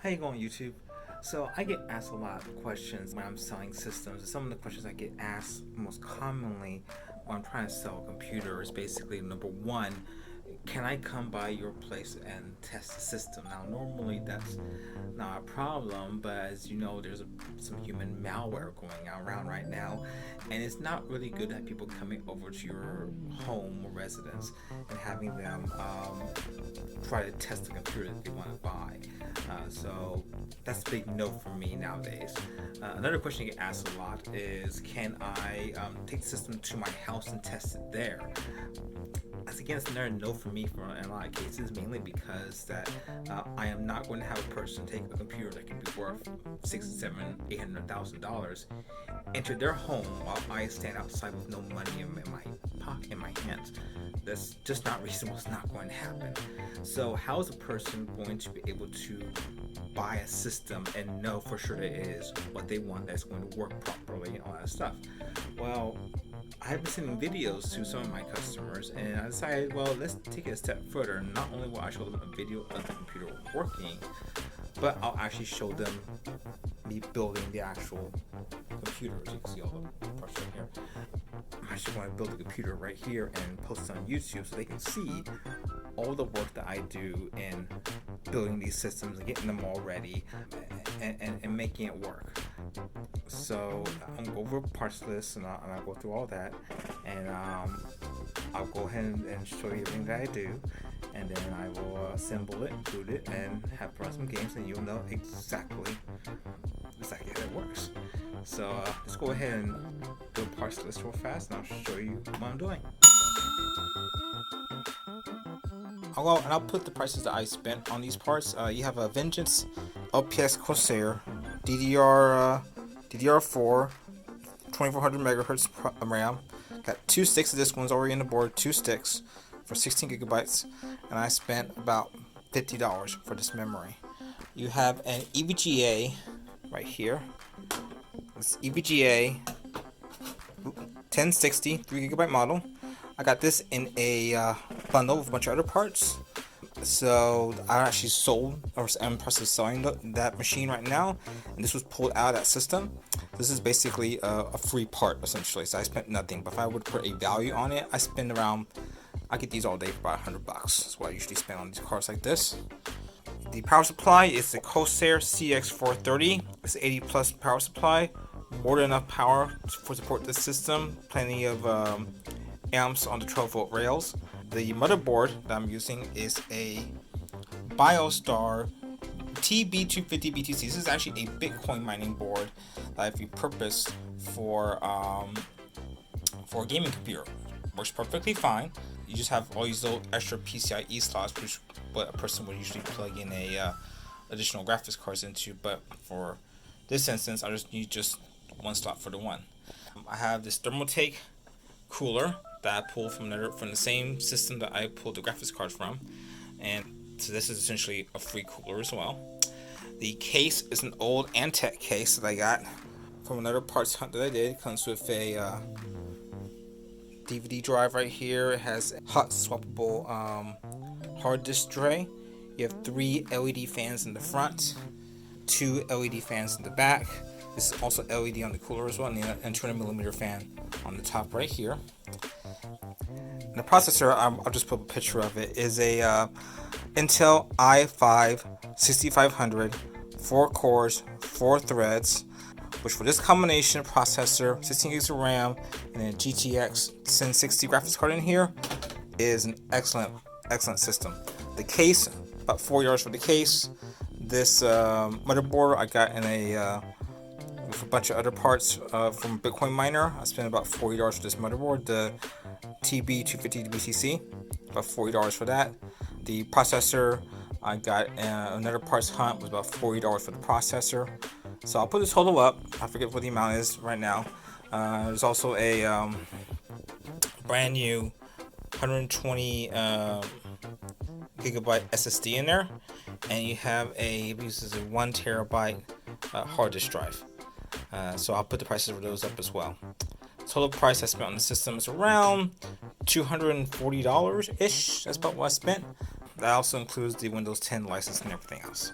How you going, YouTube? So I get asked a lot of questions when I'm selling systems. Some of the questions I get asked most commonly when I'm trying to sell a computer is basically number one, can I come by your place and test the system? Now, normally that's not a problem, but as you know, there's some human malware going around right now, and it's not really good to have people coming over to your home or residence and having them try to test the computer that they want to buy. So that's a big no for me nowadays. Another question you get asked a lot is, can I take the system to my house and test it there? As again, it's another no for me for in a lot of cases, mainly because that I am not going to have a person take a computer that can be worth $6, $7, $800,000 into their home while I stand outside with no money in my pocket, in my hands. That's just not reasonable. It's not going to happen. So how is a person going to be able to buy a system and know for sure that it is what they want, that's going to work properly and all that stuff? Well, I've been sending videos to some of my customers, and I decided, well, let's take it a step further. Not only will I show them a video of the computer working, but I'll actually show them me building the actual computer. As you can see all the parts right here. I'm actually going to build the computer right here and post it on YouTube so they can see all the work that I do in building these systems and getting them all ready and making it work. So I'm going to go over parts list and I'll go through all that, and I'll go ahead and show you everything that I do, and then I will assemble it, boot it, and have run some games, and you'll know exactly how it works. So let's go ahead and do a parts list real fast, and I'll show you what I'm doing. I'll put the prices that I spent on these parts. You have a Vengeance LPX Corsair DDR4 2400 megahertz RAM. Got 2 sticks of this one's already in the board, 2 sticks for 16 gigabytes, and I spent about $50 for this memory. You have an EVGA right here. It's EVGA 1060 3 gigabyte model. I got this in a bundle with a bunch of other parts. So I actually sold, or am in the process of selling that machine right now, and this was pulled out of that system. This is basically a free part essentially, so I spent nothing. But if I would put a value on it, I spend around, I get these all day for about $100. That's what I usually spend on these cards like this. The power supply is the Corsair CX430. It's 80 plus power supply, more than enough power for support this system. Plenty of amps on the 12-volt rails. The motherboard that I'm using is a Biostar TB250 BTC. This is actually a Bitcoin mining board that I've repurposed for a gaming computer. Works perfectly fine. You just have all these little extra PCIe slots, which what a person would usually plug in a additional graphics cards into. But for this instance, I just need one slot for the one. I have this Thermaltake cooler that I pulled from the same system that I pulled the graphics cards from, and so this is essentially a free cooler as well. The case is an old Antec case that I got from another parts hunt that I did. It comes with a DVD drive right here. It has a hot swappable hard disk tray. You have 3 LED fans in the front, 2 LED fans in the back. This is also LED on the cooler as well, and a 200mm fan on the top right here. And the processor, I'll just put a picture of it, is a Intel i5 6500, 4 cores, 4 threads, which for this combination processor, 16 gigs of RAM, and a GTX 1060 graphics card in here, is an excellent system. The case, about $40 for the case. This motherboard I got in a with a bunch of other parts from Bitcoin Miner. I spent about $40 for this motherboard, the TB250 BTC, about $40 for that. The processor, I got another parts hunt, was about $40 for the processor. So I'll put the total up. I forget what the amount is right now. There's also a brand new 120 gigabyte SSD in there, and you have this is a 1 terabyte hard disk drive. So I'll put the prices of those up as well. Total price I spent on the system is around $240-ish. That's about what I spent. That also includes the Windows 10 license and everything else.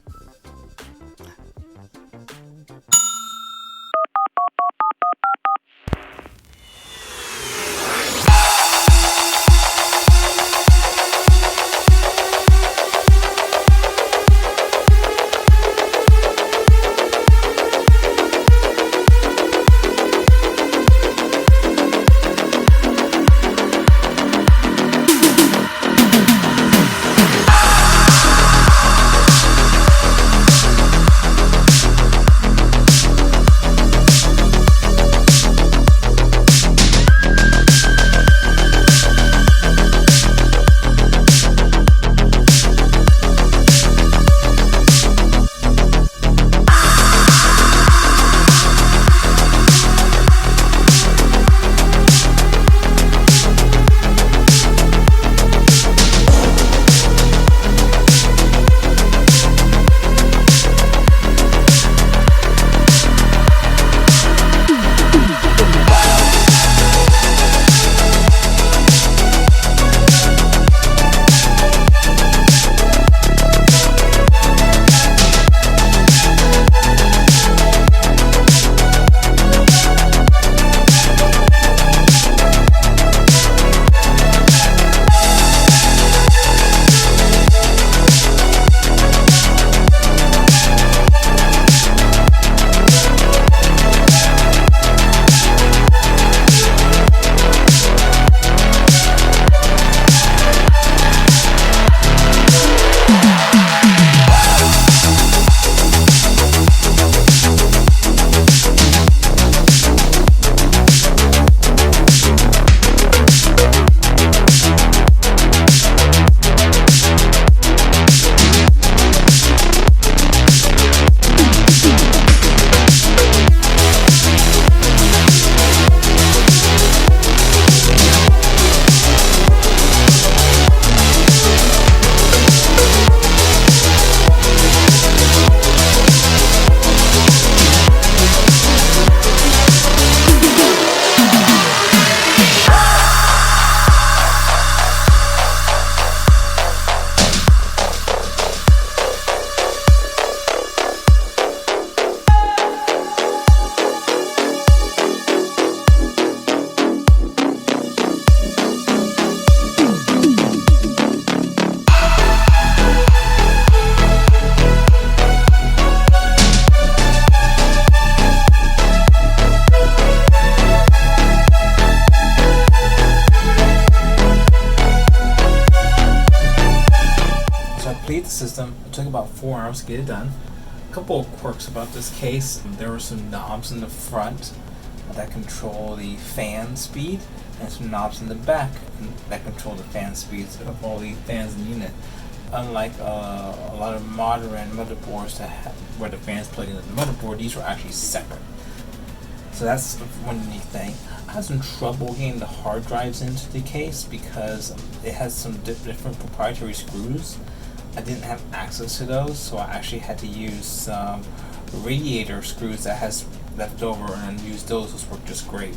took about 4 hours to get it done. A couple of quirks about this case. There were some knobs in the front that control the fan speed, and some knobs in the back that control the fan speeds of all the fans in the unit. Unlike a lot of modern motherboards where the fans plug into the motherboard, these were actually separate. So that's one unique thing. I had some trouble getting the hard drives into the case because it has some different proprietary screws. I didn't have access to those, so I actually had to use some radiator screws that has left over and use those, which worked just great.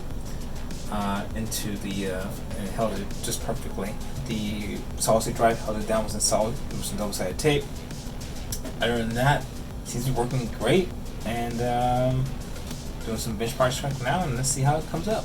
Into the and it held it just perfectly. The solid state drive held it down, was solid. It was some double-sided tape. Other than that, it seems to be working great. And doing some benchmarks right now, and let's see how it comes up.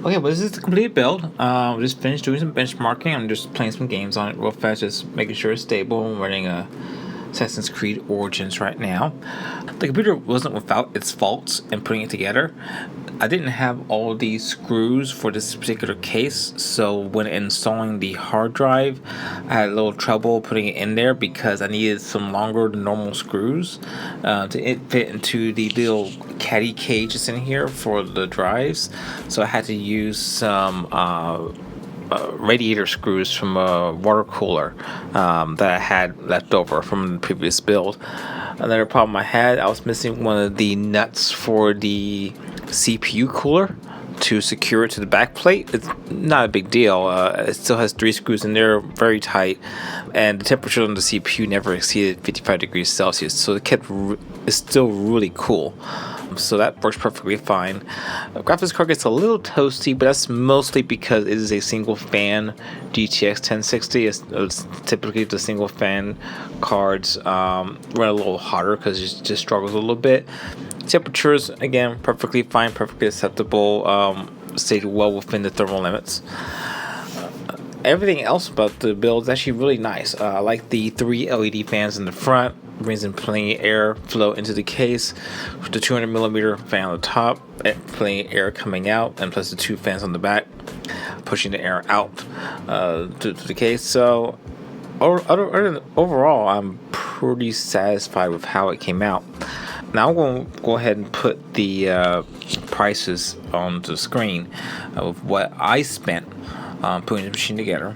Okay, but this is the complete build. Just finished doing some benchmarking. I'm just playing some games on it real fast, just making sure it's stable. I'm running Assassin's Creed Origins right now. The computer wasn't without its faults in putting it together. I didn't have all these screws for this particular case, so when installing the hard drive, I had a little trouble putting it in there because I needed some longer than normal screws to fit into the little caddy cage that's in here for the drives. So I had to use some radiator screws from a water cooler that I had left over from the previous build. Another problem I had, I was missing one of the nuts for the CPU cooler to secure it to the back plate. It's not a big deal. It still has 3 screws in there, very tight, and the temperature on the CPU never exceeded 55 degrees Celsius, so it's still really cool. So that works perfectly fine. Graphics card gets a little toasty, but that's mostly because it is a single fan GTX 1060. It's typically the single fan cards run a little hotter because it just struggles a little bit. Temperatures, again, perfectly fine, perfectly acceptable, stayed well within the thermal limits. Everything else about the build is actually really nice. I like the 3 LED fans in the front, brings in plenty of air flow into the case, with the 200mm fan on the top, and plenty of air coming out, and plus the 2 fans on the back, pushing the air out to the case. So overall, I'm pretty satisfied with how it came out. Now I'm going to go ahead and put the prices on the screen of what I spent putting the machine together,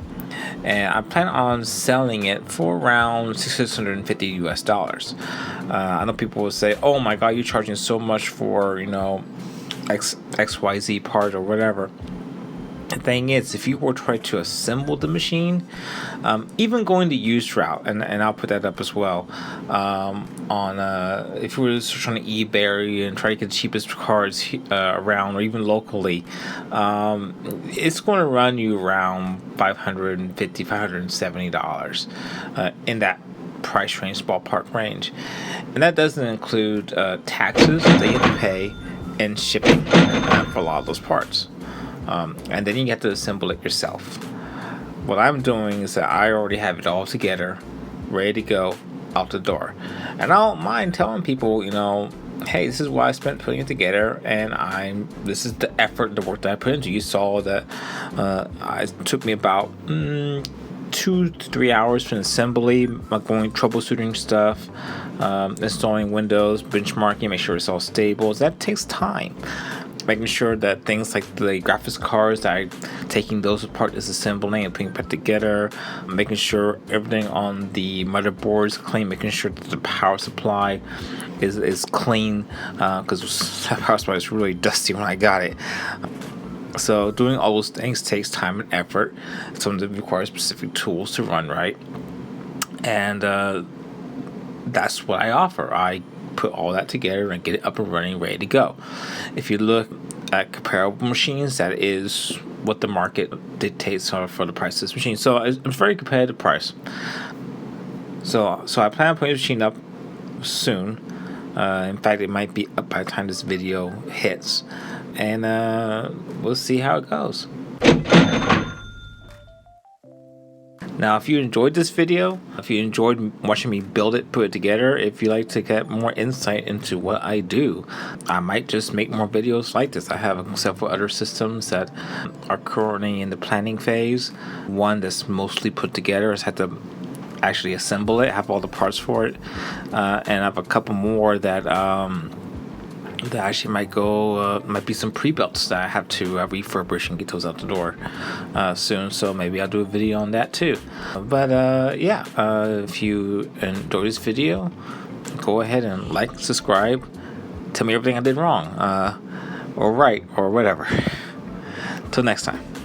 and I plan on selling it for around $650 US. I know people will say, "Oh my God, you're charging so much for XYZ part or whatever." The thing is, if you were trying to assemble the machine, even going the used route, and I'll put that up as well, if you were searching on eBay and try to get the cheapest cards around, or even locally, it's going to run you around $550, $570 in that price range, ballpark range. And that doesn't include taxes that you have to pay and shipping for a lot of those parts. And then you have to assemble it yourself. What I'm doing is that I already have it all together, ready to go out the door. And I don't mind telling people, hey, this is what I spent putting it together, and this is the effort, the work that I put into. You saw that it took me about 2 to 3 hours for an assembly, going troubleshooting stuff, installing Windows, benchmarking, make sure it's all stable. That takes time. making sure that things like the graphics cards, that I taking those apart, disassembling and putting back together, making sure everything on the motherboard is clean, making sure that the power supply is clean, because the power supply is really dusty when I got it. So doing all those things takes time and effort. Some of them require specific tools to run right, and that's what I offer. I put all that together and get it up and running, ready to go. If you look at comparable machines, that is what the market dictates for the price of this machine. So it's a very competitive price. So I plan on putting this machine up soon. In fact, it might be up by the time this video hits, and we'll see how it goes. Now, if you enjoyed this video, if you enjoyed watching me build it, put it together, if you like to get more insight into what I do, I might just make more videos like this. I have several other systems that are currently in the planning phase. One that's mostly put together. I just had to actually assemble it, have all the parts for it, and I have a couple more that actually might be some pre-builts that I have to refurbish and get those out the door soon. So maybe I'll do a video on that too. But yeah, if you enjoyed this video, go ahead and like, subscribe, tell me everything I did wrong, or right, or whatever. Till next time.